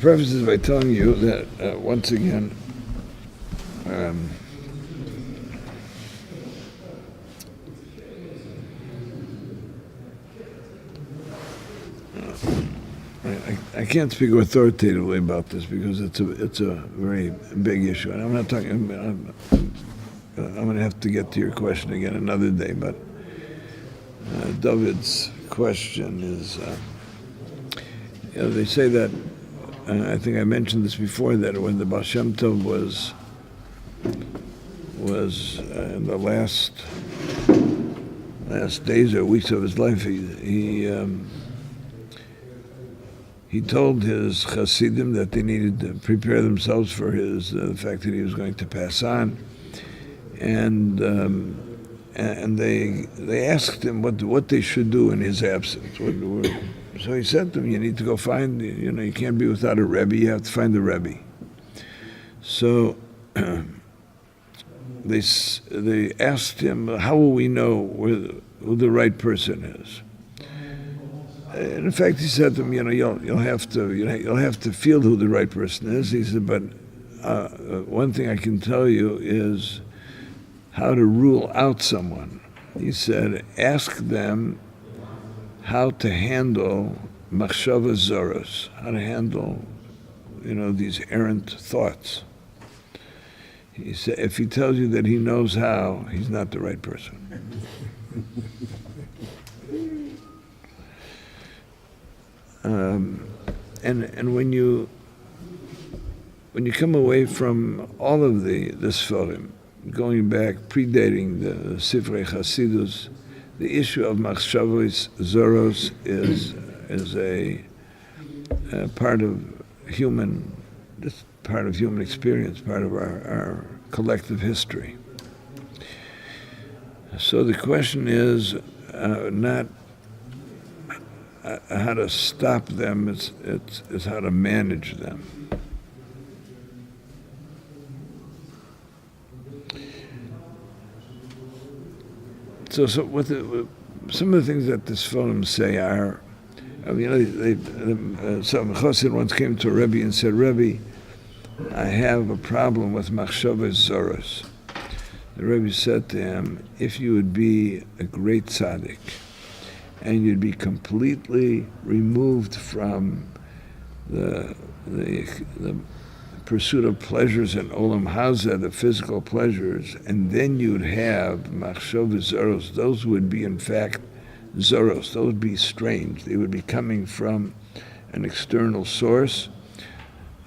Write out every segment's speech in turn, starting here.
preface this by telling you that once again, I can't speak authoritatively about this because it's a very big issue, and I'm not talking. I'm going to have to get to your question again another day. But David's question is, they say that. I think I mentioned this before, that when the Baal Shem Tov was in the last days or weeks of his life, he told his Hasidim that they needed to prepare themselves for the fact that he was going to pass on, and they asked him what they should do in his absence. So he said to them, you need to go find, you can't be without a Rebbe, you have to find the Rebbe. So they asked him, how will we know who the right person is? And in fact, he said to them, you'll have to feel who the right person is. He said, but one thing I can tell you is how to rule out someone. He said, ask them how to handle machshava zoros, how to handle, these errant thoughts. He said, if he tells you that he knows how, he's not the right person. And when you come away from all of the Sfarim, going back, predating the Sifrei Chasidus, the issue of machshavos zoros is a part of human experience, part of our collective history. So the question is not how to stop them; it's how to manage them. So what some of the things that the Sforim say are, some Chassid once came to a Rebbe and said, Rebbe, I have a problem with machshavos zoros. The Rebbe said to him, if you would be a great tzaddik, and you'd be completely removed from the pursuit of pleasures in Olam Hazeh, the physical pleasures, and then you'd have machshavos zoros. Those would be, in fact, zoros. Those would be strange. They would be coming from an external source,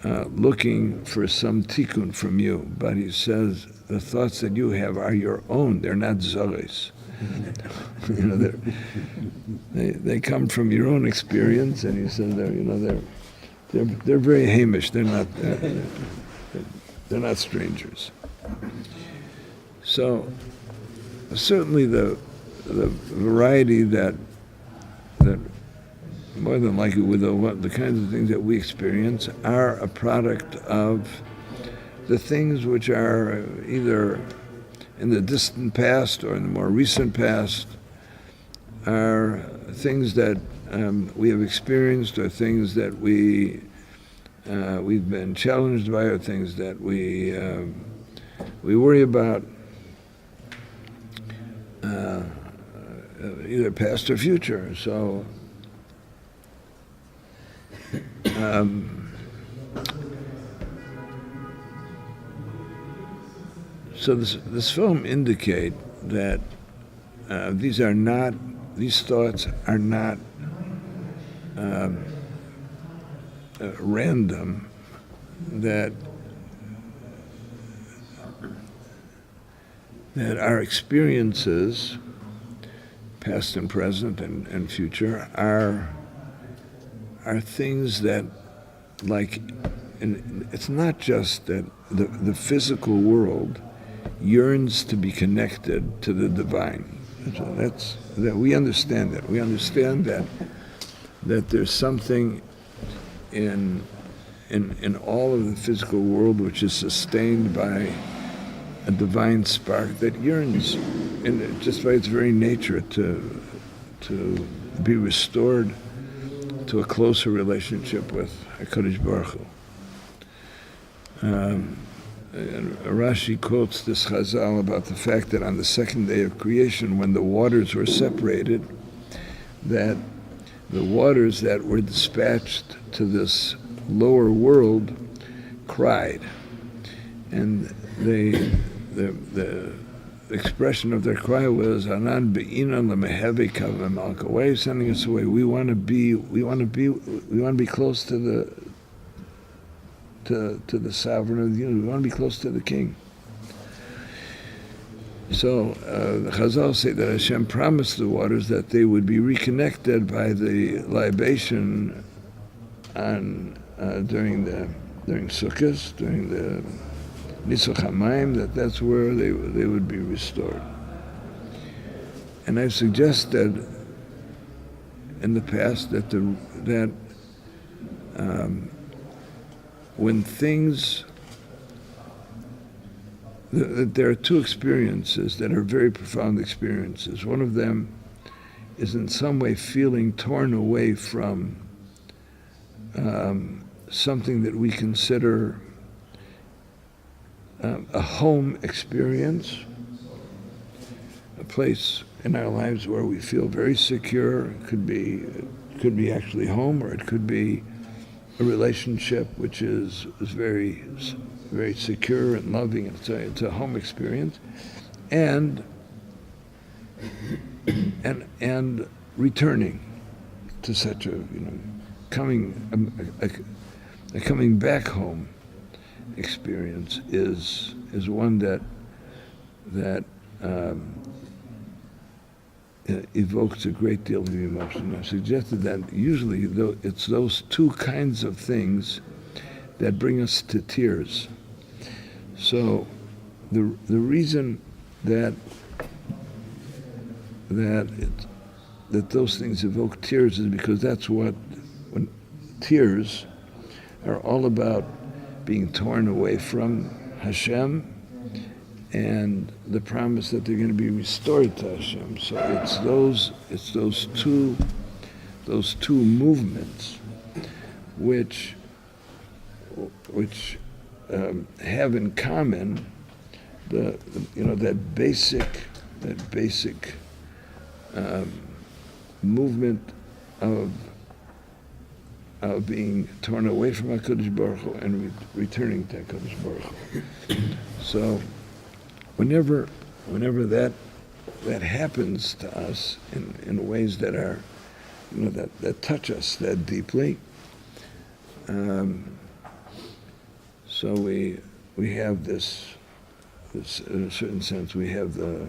looking for some tikkun from you. But he says the thoughts that you have are your own. They're not zoros. They come from your own experience, and he says they're very Hamish. They're not strangers. So certainly the variety that more than likely with the kinds of things that we experience are a product of the things which are either in the distant past or in the more recent past, are things that we have experienced, or things that we've been challenged by, or things that we worry about, either past or future. So this film indicate that these thoughts are not random, that our experiences, past and present and future, are things that, it's not just that the physical world yearns to be connected to the divine. So that we understand that. We understand that there's something in all of the physical world which is sustained by a divine spark that yearns, just by its very nature, to be restored to a closer relationship with HaKadosh Baruch Hu. Rashi quotes this Chazal about the fact that on the second day of creation, when the waters were separated, that the waters that were dispatched to this lower world cried. And the expression of their cry was, "Anan be'inan lemehevi kaveh malka." Why are you sending us away? We want to be close to the sovereign of the universe. We want to be close to the king. So the Chazal say that Hashem promised the waters that they would be reconnected by the libation during Sukkot, during the Nisuch HaMayim, that's where they would be restored. And I've suggested in the past that when things, that there are two experiences that are very profound experiences. One of them is in some way feeling torn away from something that we consider a home experience, a place in our lives where we feel very secure. It could be actually home, or it could be a relationship which is very, very secure and loving. It's a home experience, and returning to such a coming back home experience is one that evokes a great deal of emotion. I suggested that usually it's those two kinds of things that bring us to tears. So the reason that those things evoke tears is because that's when tears are all about being torn away from Hashem and the promise that they're going to be restored to Hashem. So it's those two movements which have in common that basic movement of being torn away from HaKadosh Baruch Hu and returning to HaKadosh Baruch Hu. So whenever that happens to us in ways that are that touch us that deeply, so we have this in a certain sense we have the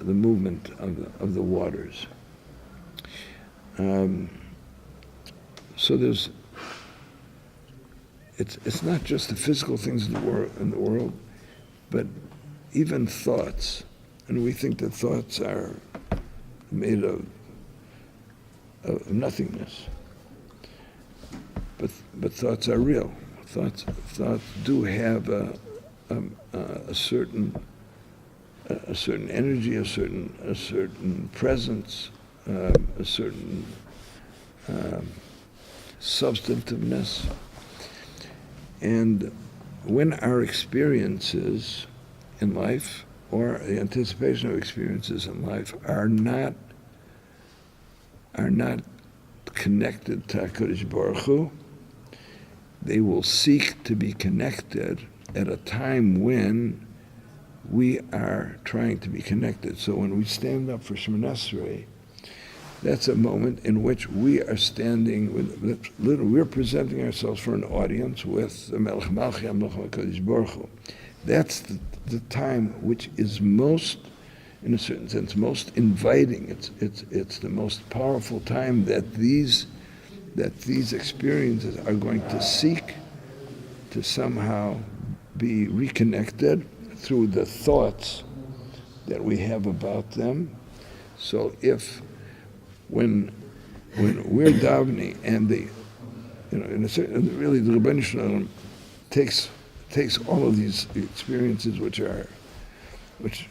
movement of the waters. So it's not just the physical things in the world, but even thoughts. And we think that thoughts are made of nothingness. But thoughts are real. Thoughts do have a certain energy, a certain presence, a certain substantiveness. And when our experiences in life, or the anticipation of experiences in life, are not connected to HaKadosh Baruch Hu, they will seek to be connected at a time when we are trying to be connected. So when we stand up for Shemoneh Esrei, that's a moment in which we are standing we're presenting ourselves for an audience with the Melech Malchi HaMelech HaKadosh Baruch Hu. That's the time which is most, in a certain sense, most inviting. It's the most powerful time that these experiences are going to seek to somehow be reconnected through the thoughts that we have about them. So when we're davening and really the Rabbi Michel takes all of these experiences which are which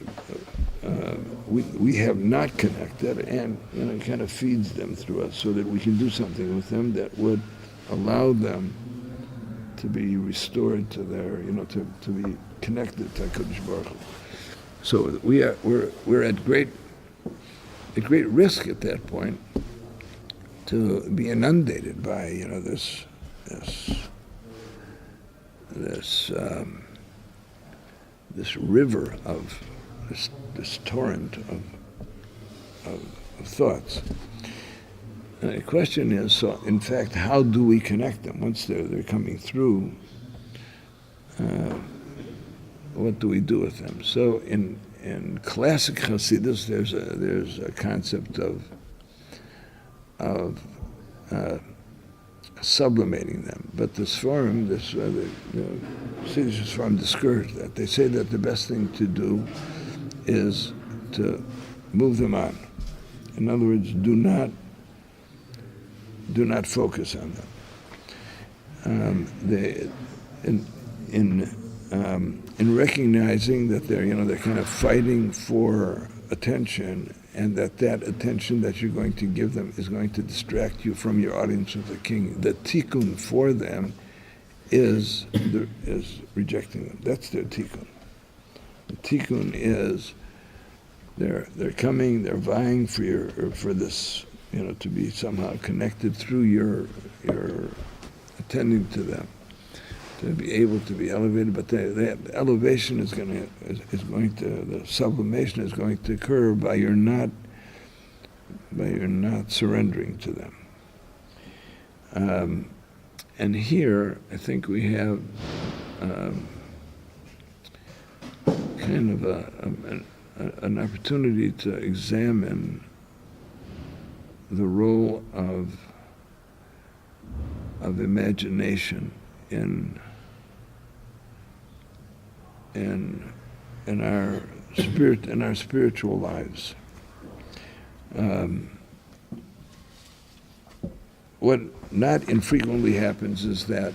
we have not connected, and it kind of feeds them through us so that we can do something with them that would allow them to be restored to their, to be connected to HaKadosh Baruch Hu. So we're at great risk at that point to be inundated by this river of this torrent of thoughts. And the question is, so in fact, how do we connect them once they're coming through? What do we do with them? So in classic Hasidus, there's a concept of sublimating them, but the Sfarim, the Siddish Sfarim discourage that. They say that the best thing to do is to move them on. In other words, do not focus on them. In recognizing that they're kind of fighting for attention, and that attention that you're going to give them is going to distract you from your audience with the king. The tikkun for them is rejecting them. That's their tikkun. The tikkun is they're coming, they're vying for this, to be somehow connected through your attending to them, to be able to be elevated. But the elevation is going to, the sublimation is going to occur by your not surrendering to them. And here, I think we have kind of an opportunity to examine the role of imagination in our spiritual lives. What not infrequently happens is that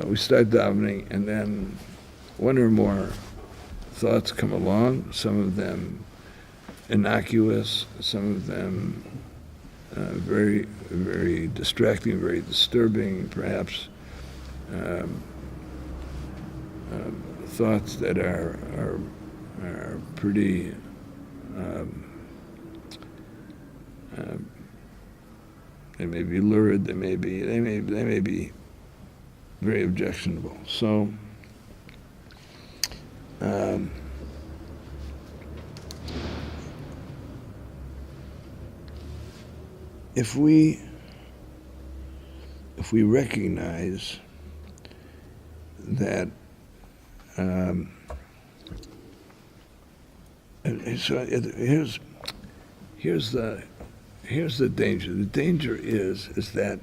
we start davening, and then one or more thoughts come along, some of them innocuous, some of them very, very distracting, very disturbing, perhaps thoughts that are pretty they may be lurid, they may be very objectionable. So if we recognize that, here's the danger. The danger is that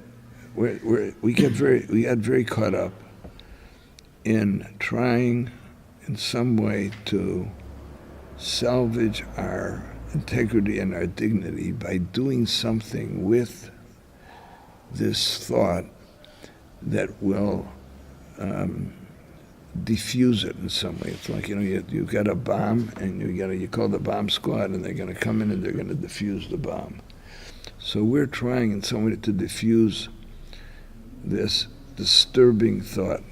we get very caught up in trying in some way to salvage our integrity and our dignity by doing something with this thought that will diffuse it in some way. It's like, you've got a bomb, and you call the bomb squad, and they're going to come in and they're going to diffuse the bomb. So we're trying in some way to diffuse this disturbing thought.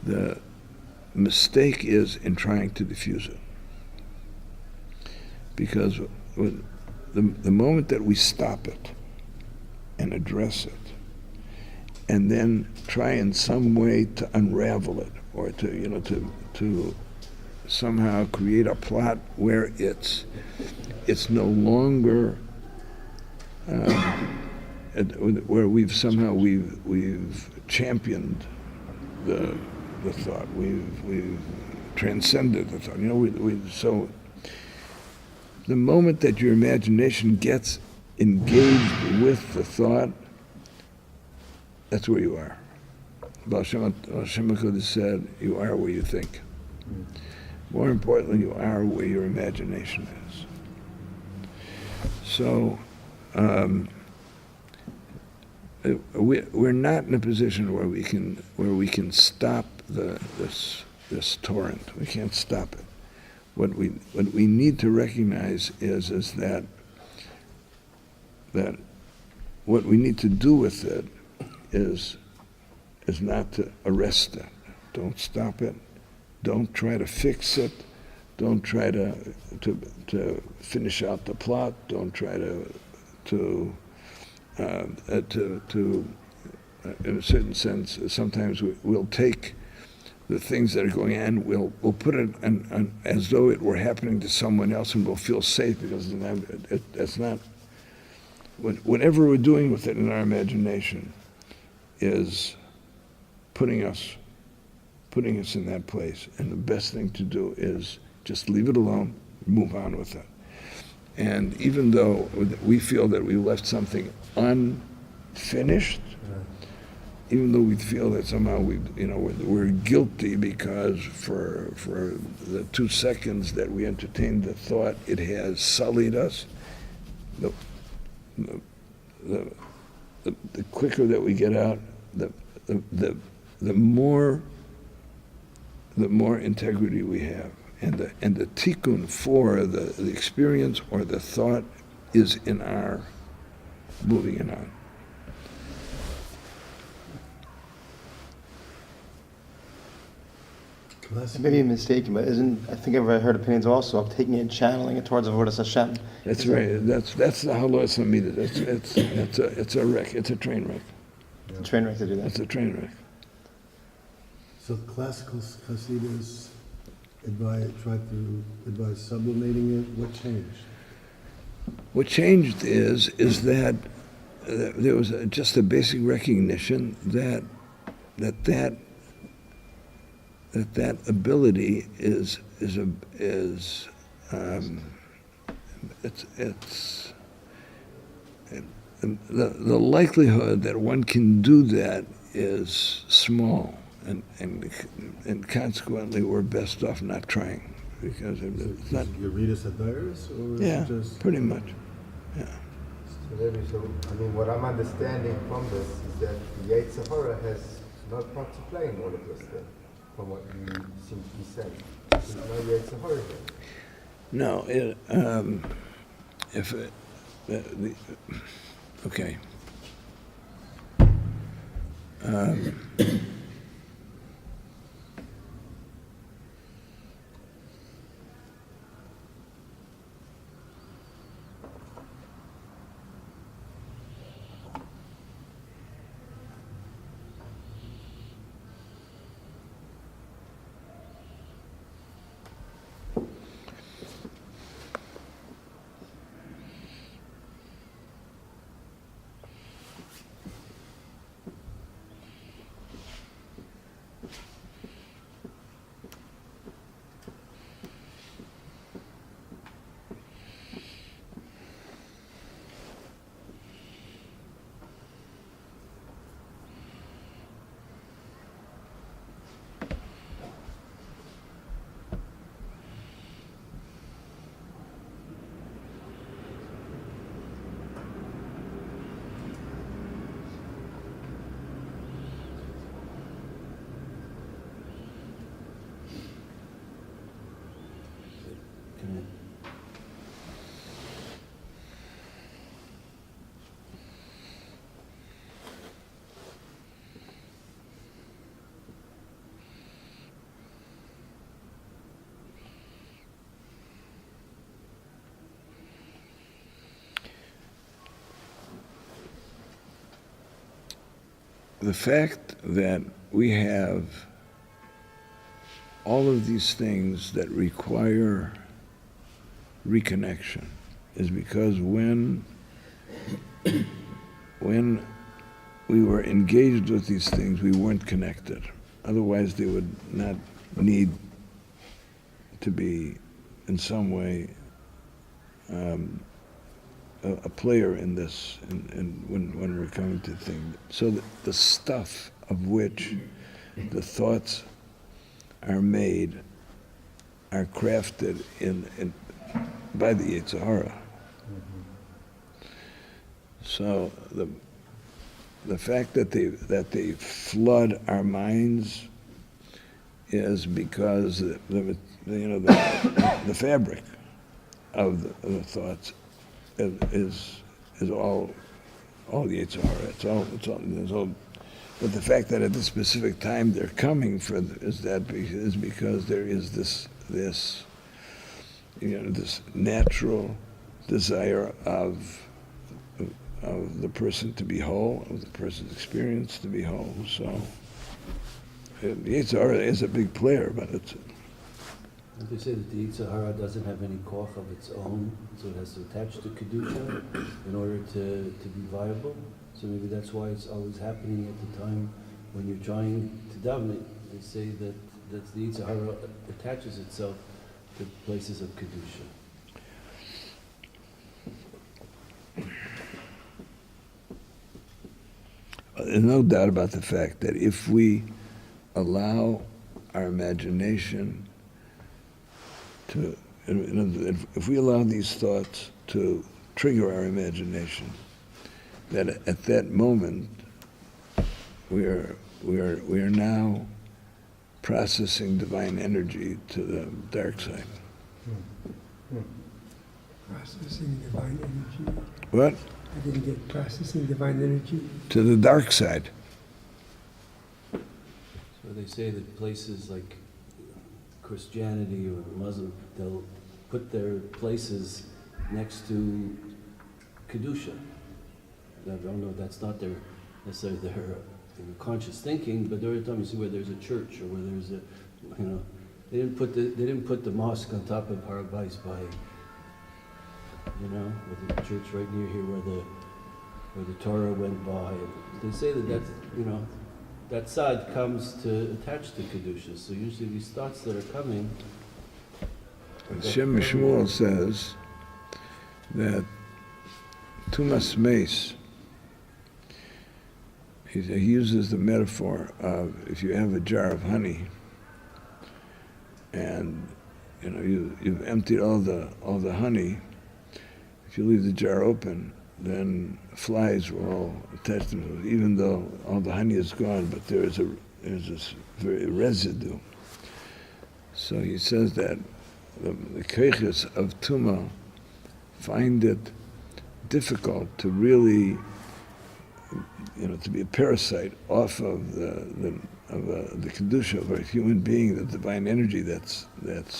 The mistake is in trying to diffuse it, because the moment that we stop it and address it, and then try in some way to unravel it, or to somehow create a plot where it's no longer where we've championed the thought, we've transcended the thought. So the moment that your imagination gets engaged with the thought, that's where you are. Baal Shem HaKodesh said, you are where you think. More importantly, you are where your imagination is. So we're not in a position where we can stop this this torrent. We can't stop it. What we need to recognize is that what we need to do with it is not to arrest it. Don't stop it. Don't try to fix it. Don't try to finish out the plot. Don't try to in a certain sense, sometimes we'll take the things that are going on, we'll put it on, as though it were happening to someone else, and we'll feel safe because that's not. Whatever we're doing with it in our imagination is putting us in that place. And the best thing to do is just leave it alone, move on with it. And even though we feel that we left something unfinished, even though we feel that somehow we're guilty because for the 2 seconds that we entertained the thought, it has sullied us. The quicker that we get out, the more integrity we have, and the tikkun for the experience or the thought is in our moving it on. Maybe I'm mistaken, but I think I've heard opinions also of taking it and channeling it towards Avodas Hashem. That's right. That's the halos hamida. It's a wreck. It's a train wreck. It's a train wreck to do that. It's a train wreck. So classical Hasidus try to advise sublimating it. What changed? What changed is that there was just a basic recognition that ability is the likelihood that one can do that is small, and consequently we're best off not trying, because it's not. You read us at Dairis, or Yeah, is it just pretty much. Yeah. What I'm understanding from this is that the Yetzer Hara has not part to play in all of this thing, from what you seem to be saying. There's no Yetzer Hara here. No, okay. The fact that we have all of these things that require reconnection is because when we were engaged with these things, we weren't connected. Otherwise, they would not need to be in some way a player in this, and when we're coming to things. So the stuff of which the thoughts are made are crafted by the Yetzer Hara. So the fact that they flood our minds is because the fabric of the thoughts is all the Yetzer Hara. It's all. But the fact that at this specific time they're coming is because there is this natural desire of the person to be whole, of the person's experience to be whole. So the Yetzer Hara is a big player, but it's. And they say that the Yetzer Hara doesn't have any koch of its own, so it has to attach to Kedusha in order to be viable. So maybe that's why it's always happening at the time when you're trying to daven. They say that the Yetzer Hara attaches itself to places of Kedusha. There's no doubt about the fact that if we allow our imagination to, if we allow these thoughts to trigger our imagination, that at that moment we are now processing divine energy to the dark side. Processing divine energy. What? I didn't get processing divine energy. To the dark side. So they say that places like Christianity or Muslim, they'll put their places next to Kedusha. I don't know, that's not necessarily their conscious thinking, but there are times you see where there's a church or where there's they didn't put the mosque on top of Har Bayis by, with the church right near here where the Torah went by. And they say that's that side comes to attach to Kedusha. So usually these thoughts that are coming. Shem Shmuel says that Tumas Meis, he uses the metaphor of if you have a jar of honey and you've emptied all the honey, if you leave the jar open, then flies will all attach themselves, even though all the honey is gone, but there's this very residue. So he says that the keiches of Tuma find it difficult to really, to be a parasite off of the kedusha of a human being, the divine energy that's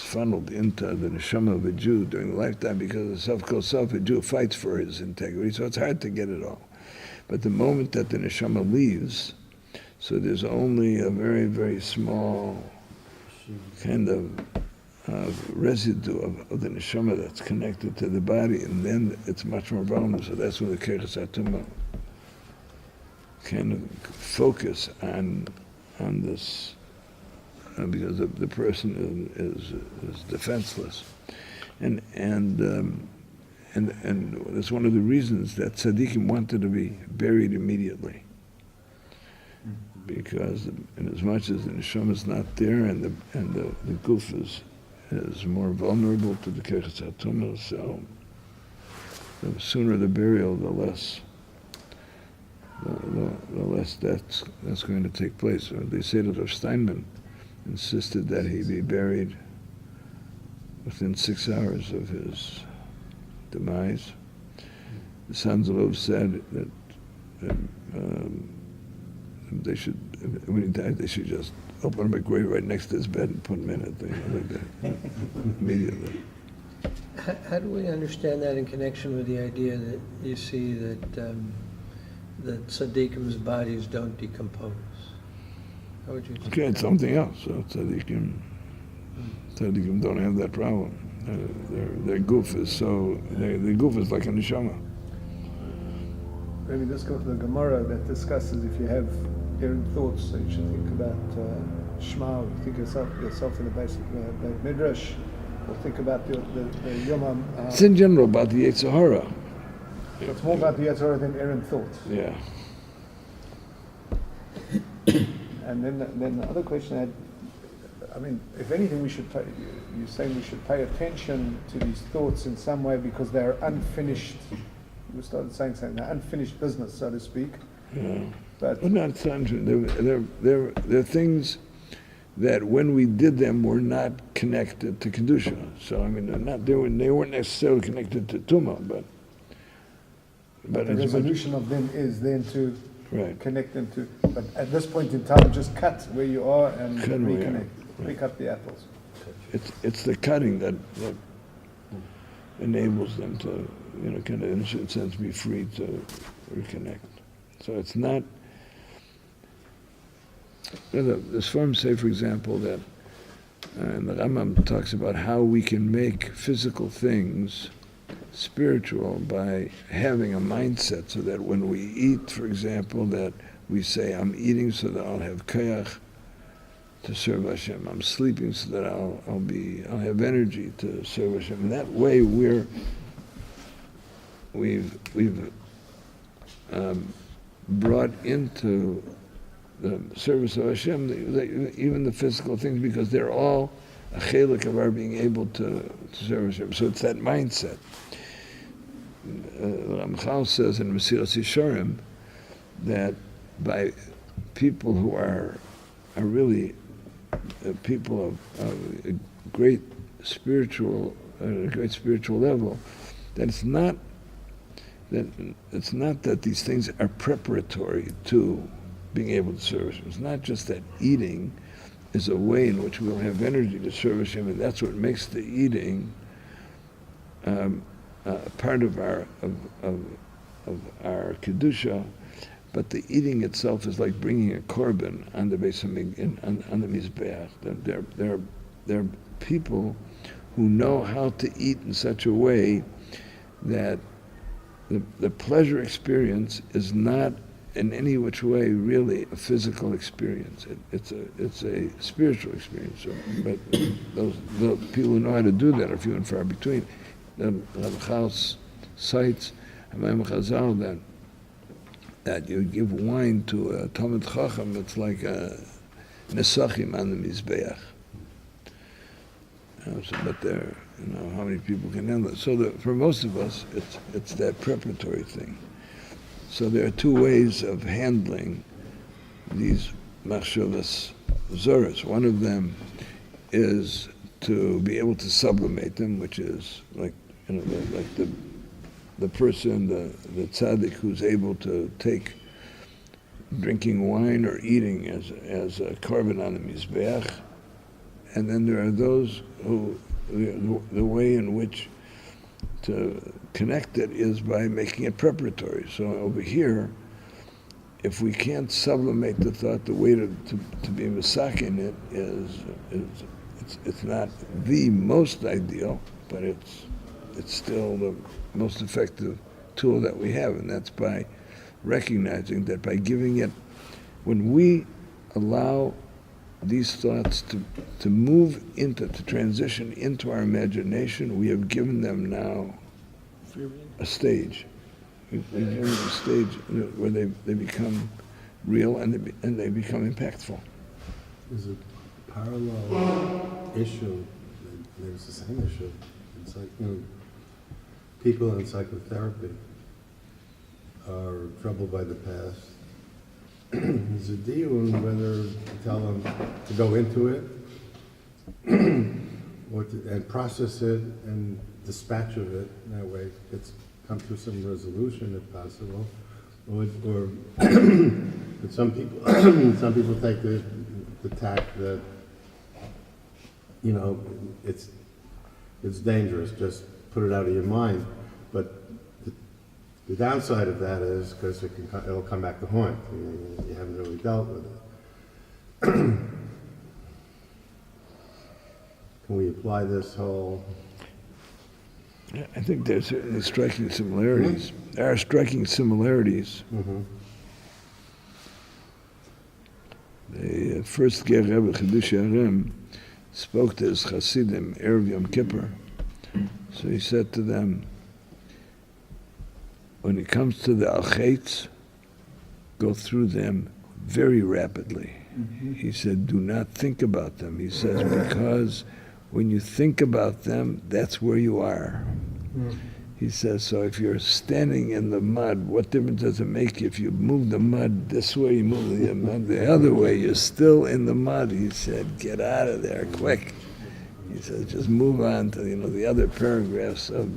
funneled into the neshama of a Jew during the lifetime, because the self-called a Jew fights for his integrity, so it's hard to get it all. But the moment that the neshama leaves, so there's only a very, very small kind of residue of the neshama that's connected to the body, and then it's much more vulnerable. So that's where the Keches HaTumah kind of focus on this, because the person is defenseless, and that's one of the reasons that tzaddikim wanted to be buried immediately, because in as much as the neshama is not there and the guf is more vulnerable to the Keches HaTumah, so the sooner the burial, the less that's going to take place. So they say that Rav Steinman insisted that he be buried within 6 hours of his demise. The Sons of Ov said that they should, when he died, they should just open up a grave right next to his bed and put him in it, like that, immediately. How do we understand that in connection with the idea that you see that tzaddikim's bodies don't decompose? How would you? Okay, it's something else. So tzaddikim don't have that problem. Their goof is their goof is like a neshama. Maybe let's go to the Gemara that discusses if you have errant thoughts, so you should think about Shema, or think yourself in the basic Midrash, or think about the Yom. It's in general about the Yetzer Hara. It's more about the Yetzer Hara than errant thoughts. Yeah. And then the other question I mean, if anything, you're saying we should pay attention to these thoughts in some way because they're unfinished. You started saying something, they're unfinished business, so to speak. Yeah. But Well, not unfinished. They're things that when we did them were not connected to Kedusha. So, I mean, they weren't necessarily connected to Tumah, but The as much- resolution of them is then to right. connect them to, but at this point in time, just cut where you are and Cut where you are, reconnect. right. Pick up the apples. It's the cutting that enables them to, kind of, in a certain sense, be free to reconnect. So it's not, the Sfarim say, for example, that, and the Rambam talks about how we can make physical things spiritual by having a mindset, so that when we eat, for example, that we say, I'm eating so that I'll have koyach to serve Hashem. I'm sleeping so that I'll have energy to serve Hashem. And that way we've brought into the service of Hashem even the physical things, because they're all a chelik of our being able to serve Hashem. So it's that mindset. Rabbi Michel says in Mesilas Yesharim that by people who are really people of a great spiritual level, that it's not that these things are preparatory to being able to serve Hashem. It's not just that eating is a way in which we'll have energy to serve Hashem, and that's what makes the eating part of our kedusha. But the eating itself is like bringing a korban on the base of on the mizbeach. They're people who know how to eat in such a way that the pleasure experience is not in any which way really a physical experience. It's a spiritual experience. So, but the people who know how to do that are few and far between. The Rabbi Chaus cites Hamayim Chazal that you give wine to a Talmid Chacham, it's like a nesachim on the mizbeach. But there, how many people can handle it? So for most of us, it's that preparatory thing. So there are two ways of handling these machshavas zoras. One of them is to be able to sublimate them, which is like the person, the tzaddik who's able to take drinking wine or eating as a korban on the mizbeach. And then there are those who, the way in which to connect it is by making it preparatory. So over here, if we can't sublimate the thought, the way to be misakin it is it's not the most ideal, but it's still the most effective tool that we have, and that's by recognizing that by giving it, when we allow these thoughts to move into, to transition into our imagination, we have given them now a stage. We've given them a stage where they become real and they become impactful. There's a parallel issue. There's the same issue. It's like, people in psychotherapy are troubled by the past. There's a deal on whether to tell them to go into it and process it and dispatch of it. That way it's come to some resolution if possible. Or but some people take the tact that, it's dangerous, just put it out of your mind. But the downside of that is because it'll come back to haunt. You haven't really dealt with it. Can we apply this whole? I think there's certainly striking similarities. There are striking similarities. Mm-hmm. The first Ger Rebbe Chidush Yarem spoke to his Hasidim Erev Yom Kippur. So he said to them, when it comes to the Al-Chaitz, go through them very rapidly. Mm-hmm. He said, do not think about them. He says, because when you think about them, that's where you are. Mm. He says, so if you're standing in the mud, what difference does it make if you move the mud this way, you move the mud the other way? You're still in the mud. He said, get out of there quick. He says, just move on to the other paragraphs of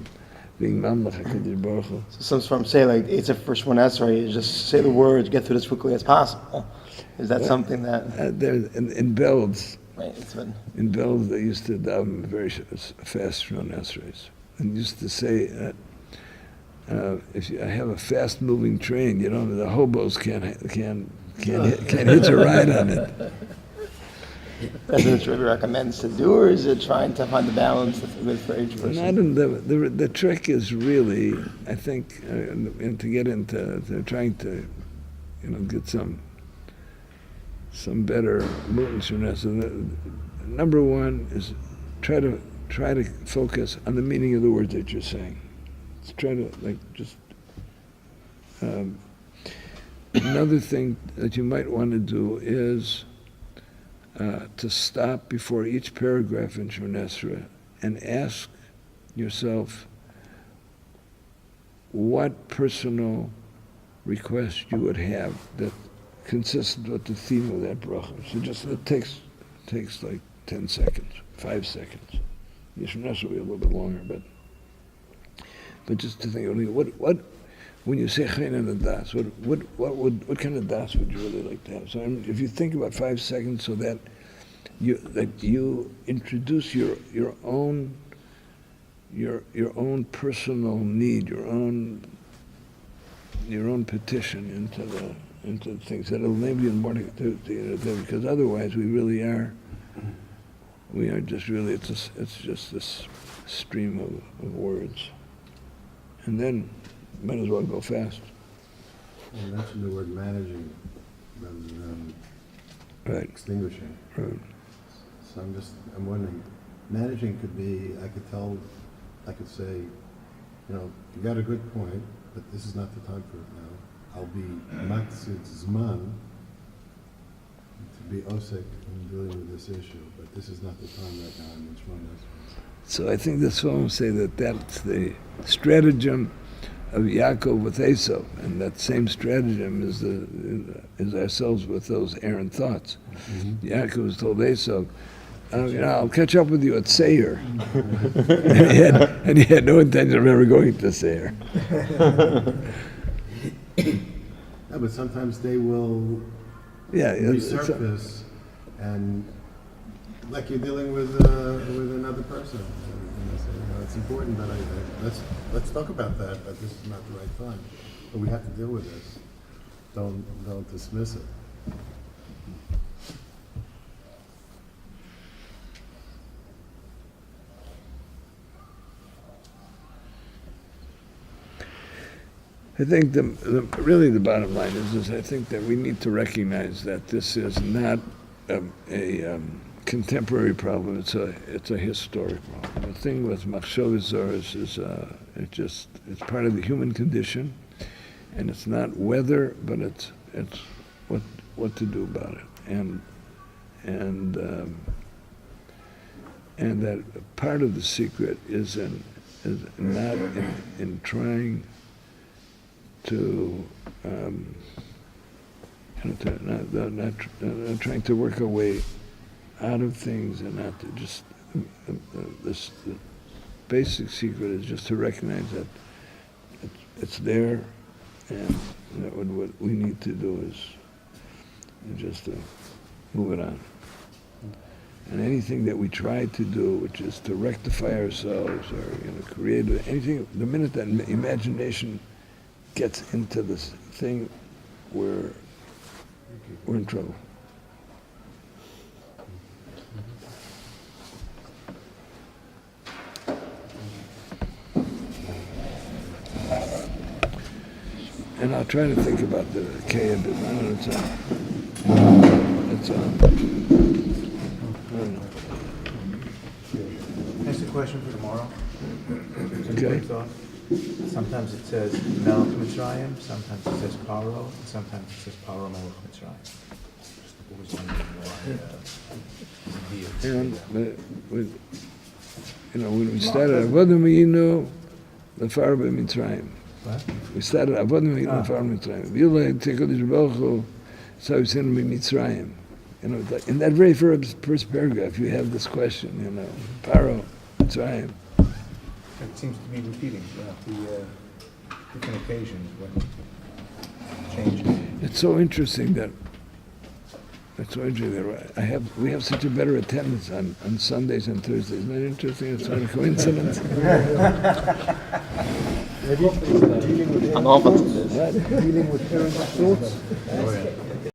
being Mamlech HaKadosh Baruch Hu. So some from say like it's a first one essay, you just say the words, get through this quickly as possible. Is that something that There in Belz, right? It's been in Belz, they used to daven very fast Shemon Esrei, and used to say that if you have a fast-moving train, the hobos can't hitch a ride on it. that's what Rabbi recommends to do, or is it trying to find the balance that's good for each person? The trick is really, I think, and to get into trying to, get some better movements. Number one is try to focus on the meaning of the words that you're saying. Let's try to another thing that you might want to do is to stop before each paragraph in Shemon Esrei and ask yourself what personal request you would have that consistent with the theme of that bracha. So it takes like 10 seconds, 5 seconds. Shemon Esrei will be a little bit longer, but just to think, what when you say Chayin and Das, what kind of Das would you really like to have? So if you think about 5 seconds, so that you introduce your own personal need, your own petition into the things that'll enable you more to because otherwise we are just really it's just this stream of words, and then might as well go fast. You mentioned the word managing rather than Right. extinguishing. Right. So I'm wondering, managing could be, I could say, you got a good point, but this is not the time for it now. I'll be maksid zman to be osek in dealing with this issue, but this is not the time right now in which one is. So I think the Psalms say that's the stratagem of Yaakov with Esau, and that same stratagem is ourselves with those errant thoughts. Mm-hmm. Yaakov was told Esau, I'll catch up with you at Seir. and he had no intention of ever going to Seir. Yeah, but sometimes they will resurface, and like you're dealing with another person. And they say, it's important that let's talk about that, but this is not the right time. But we have to deal with this. Don't dismiss it. I think really the bottom line is I think that we need to recognize that this is not a contemporary problem. It's a historic problem. The thing with machshavas zoros is it's part of the human condition, and it's not whether, but it's what to do about it, and that part of the secret is not in trying to not trying to work our way out of things, and not to just the basic secret is just to recognize that it's there, and that what we need to do is just to move it on. And anything that we try to do, which is to rectify ourselves or create anything, the minute that imagination gets into this thing, we're in trouble. And I'll try to think about the K a bit. I don't know, it's I don't know. That's a question for tomorrow. Okay. Sometimes it says Melech Mitzrayim, sometimes it says Paro, and sometimes it says Paro Melech Mitzrayim. Just always wondering why. And when we started, Avodim Yinu, Lefar b'Mitzrayim. What? We started Avodim Lefar b'Mitzrayim. V'yulei Tekadosh Baruch Hu, so we sent him b'Mitzrayim. You know, in that very first paragraph, you have this question, you know, Paro, Mitzrayim. It seems to be repeating, the different occasions when changes. It's so interesting that we have such a better attendance on Sundays and Thursdays. Isn't that interesting? It's not a coincidence. Dealing with I'm open to this. dealing with errant thoughts. Oh, yeah.